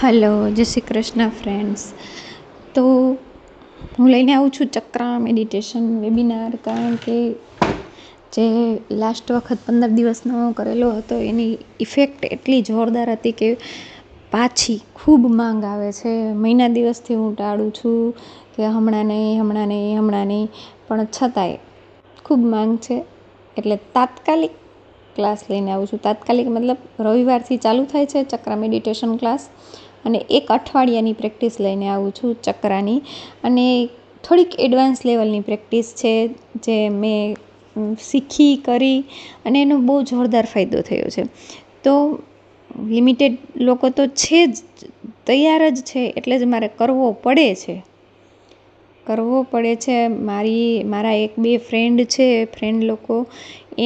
Hello, જય Shri Krishna friends. તો હું લઈને આવું છું ચક્રા મેડિટેશન વેબિનાર, કારણ કે જે લાસ્ટ વખત 15 દિવસનો કરેલો હતો એની ઇફેક્ટ એટલી જોરદાર હતી કે પાછી ખૂબ માંગ આવે છે. મહિના દિવસથી હું ટાળું છું કે હમણાં નહીં, પણ છતાંય ખૂબ માંગ છે. એટલે તાત્કાલિક ક્લાસ લઈને આવું છું. તાત્કાલિક મતલબ રવિવારથી ચાલુ થાય છે ચક્રા મેડિટેશન ક્લાસ, અને 1 અઠવાડિયાની પ્રેક્ટિસ લઈને આવું છું ચક્રાની. અને થોડીક એડવાન્સ લેવલની પ્રેક્ટિસ છે જે મેં શીખી કરી, અને એનો બહુ જોરદાર ફાયદો થયો છે. તો લિમિટેડ લોકો તો છે જ, તૈયાર જ છે, એટલે જ મારે કરવો પડે છે. મારા 1-2 ફ્રેન્ડ છે, ફ્રેન્ડ લોકો,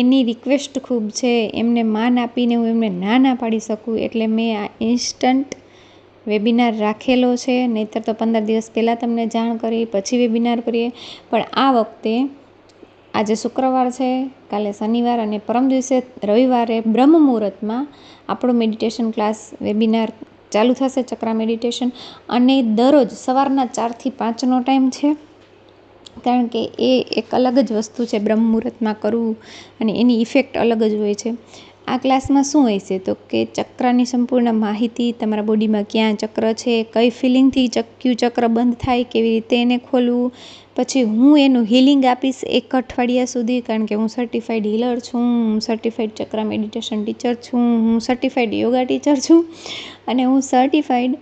એની રિક્વેસ્ટ ખૂબ છે. એમને માન આપીને હું એમને ના પાડી શકું, એટલે મેં આ ઇન્સ્ટન્ટ વેબિનાર રાખેલો છે. નહીંતર તો 15 દિવસ પહેલાં તમને જાણ કરી પછી વેબિનાર કરીએ. પણ આ વખતે આજે શુક્રવાર છે, કાલે શનિવાર અને પરમ દિવસે રવિવારે બ્રહ્મ મુહૂર્તમાં આપણો મેડિટેશન ક્લાસ વેબિનાર ચાલુ થશે, ચક્રા મેડિટેશન. અને દરરોજ સવારના 4 થી 5નો ટાઈમ છે, કારણ કે એ એક અલગ જ વસ્તુ છે બ્રહ્મ મુહૂર્તમાં કરવું, અને એની ઇફેક્ટ અલગ જ હોય છે. આ ક્લાસમાં શું હોય છે તો કે ચક્રની સંપૂર્ણ માહિતી, તમારા બોડીમાં ક્યાં ચક્ર છે, કઈ ફિલિંગથી કયું ચક્ર બંધ થાય, કેવી રીતે એને ખોલવું. પછી હું એનું હીલિંગ આપીશ 1 અઠવાડિયા સુધી, કારણ કે હું સર્ટિફાઈડ હીલર છું, હું સર્ટિફાઈડ ચક્રા મેડિટેશન ટીચર છું, હું સર્ટિફાઈડ યોગા ટીચર છું, અને હું certified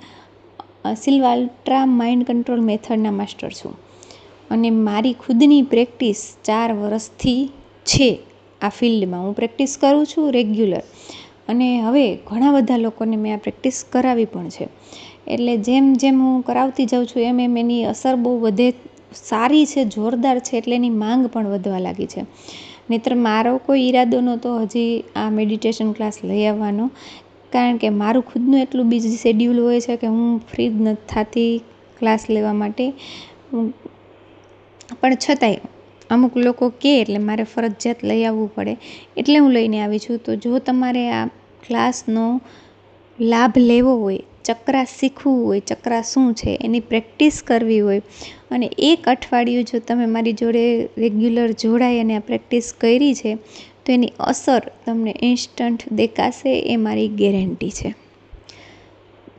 Silva Ultra Mind Control મેથડના માસ્ટર છું. અને મારી ખુદની પ્રેક્ટિસ 4 વર્ષથી છે આ ફિલ્ડમાં. હું પ્રેક્ટિસ કરું છું રેગ્યુલર, અને હવે ઘણા બધા લોકોને મેં આ પ્રેક્ટિસ કરાવી પણ છે. એટલે જેમ જેમ હું કરાવતી જાઉં છું એમ એની અસર બહુ વધે, સારી છે, જોરદાર છે. એટલે એની માંગ પણ વધવા લાગી છે. નહીંતર મારો કોઈ ઈરાદો નહોતો હજી આ મેડિટેશન ક્લાસ લઈ આવવાનો, કારણ કે મારું ખુદનું એટલું બિઝી શેડ્યુલ હોય છે કે હું ફ્રી જ નથી થતી ક્લાસ લેવા માટે. પણ છતાંય અમુક લોકો કહે એટલે મારે ફરજિયાત લઈ આવવું પડે, એટલે હું લઈને આવી છું. તો જો તમારે આ ક્લાસનો લાભ લેવો હોય, ચક્રા શીખવું હોય, ચક્રા શું છે એની પ્રેક્ટિસ કરવી હોય, અને 1 અઠવાડિયું જો તમે મારી જોડે રેગ્યુલર જોડાઈ અને આ પ્રેક્ટિસ કરી છે, તો એની અસર તમને ઇન્સ્ટન્ટ દેખાશે, એ મારી ગેરંટી છે.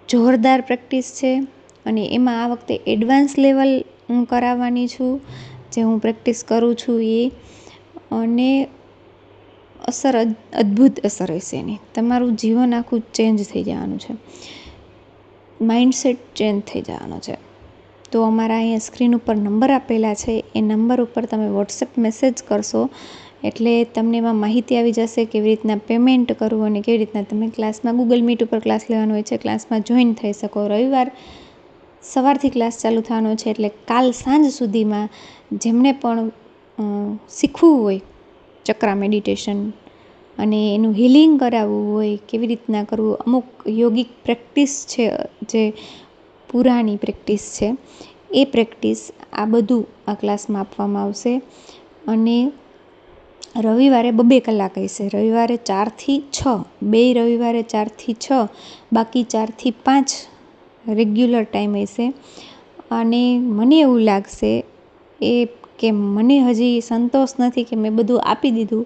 જોરદાર પ્રેક્ટિસ છે, અને એમાં આ વખતે એડવાન્સ લેવલ હું કરાવવાની છું, જે હું પ્રેક્ટિસ કરું છું એ. અને અસર અદ્ભુત અસર હશે એની. તમારું જીવન આખું ચેન્જ થઈ જવાનું છે, માઇન્ડસેટ ચેન્જ થઈ જવાનો છે. તો અમારા અહીંયા સ્ક્રીન ઉપર નંબર આપેલા છે, એ નંબર ઉપર તમે વોટ્સએપ મેસેજ કરશો એટલે તમને એમાં માહિતી આવી જશે કેવી રીતના પેમેન્ટ કરવું, અને કેવી રીતના તમે ક્લાસમાં ગૂગલ મીટ ઉપર ક્લાસ લેવાનો હોય છે, ક્લાસમાં જોઈન થઈ શકો. રવિવાર સવારથી ક્લાસ ચાલુ થવાનો છે, એટલે કાલ સાંજ સુધીમાં જેમને પણ શીખવું હોય ચક્રા મેડિટેશન, અને એનું હીલિંગ કરાવવું હોય, કેવી રીતના કરવું, અમુક યોગિક પ્રેક્ટિસ છે જે પુરાણી પ્રેક્ટિસ છે, એ પ્રેક્ટિસ આ બધું આ ક્લાસમાં આપવામાં આવશે. અને રવિવારે 2 કલાક હશે. રવિવારે 4 થી 6, 2 રવિવારે 4 થી 6, બાકી 4 થી 5 રેગ્યુલર ટાઈમ હશે. અને મને એવું લાગશે કે મને હજી સંતોષ નથી કે મેં બધું આપી દીધું,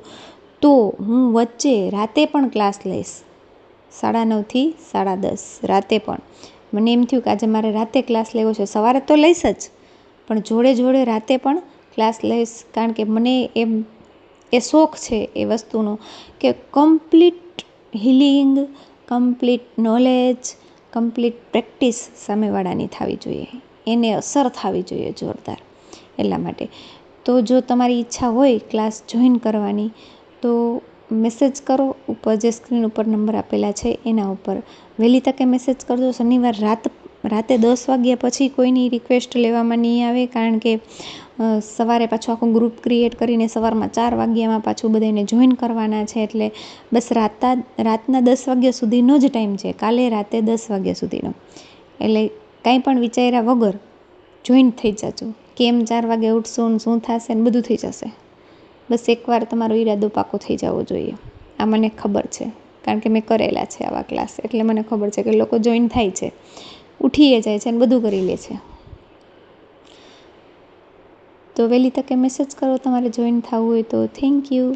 તો હું વચ્ચે રાતે પણ ક્લાસ લઈશ, 9:30 થી 10:30 રાતે પણ. મને એમ થયું કે આજે મારે રાતે ક્લાસ લેવો છે. સવારે તો લઈશ જ, પણ જોડે રાતે પણ ક્લાસ લઈશ, કારણ કે મને એ શોખ છે એ વસ્તુનો, કે complete healing, complete knowledge, complete practice સામેવાળાની થવી જોઈએ, એને અસર થવી જોઈએ જોરદાર. એટલા માટે તો જો તમારી ઈચ્છા હોય ક્લાસ જોઈન કરવાની, તો મેસેજ કરો. ઉપર જે સ્ક્રીન ઉપર નંબર આપેલા છે એના ઉપર વહેલી તકે મેસેજ કરજો. શનિવાર રાતે 10 વાગ્યા પછી કોઈની રિક્વેસ્ટ લેવામાં નહીં આવે, કારણ કે સવારે પાછું આખું ગ્રુપ ક્રિએટ કરીને સવારમાં 4 વાગ્યામાં પાછું બધાને જોઈન કરવાના છે. એટલે બસ રાતના 10 વાગ્યા સુધીનો જ ટાઈમ છે, કાલે રાતે 10 વાગ્યા સુધીનો. એટલે કાંઈ પણ વિચાર્યા વગર જોઈન થઈ જજો. કેમ 4 વાગે ઉઠશું ને શું થશે ને બધું થઈ જશે. બસ એકવાર તમારો ઈરાદો પાકો થઈ જવો જોઈએ, આ મને ખબર છે, કારણ કે મેં કરેલા છે આવા ક્લાસ, એટલે મને ખબર છે કે લોકો જોઈન થાય છે, ઉઠીએ જાય છે અને બધું કરી લે છે. તો વહેલી તકે મેસેજ કરો તમારે જોઈન થવું હોય તો. Thank you.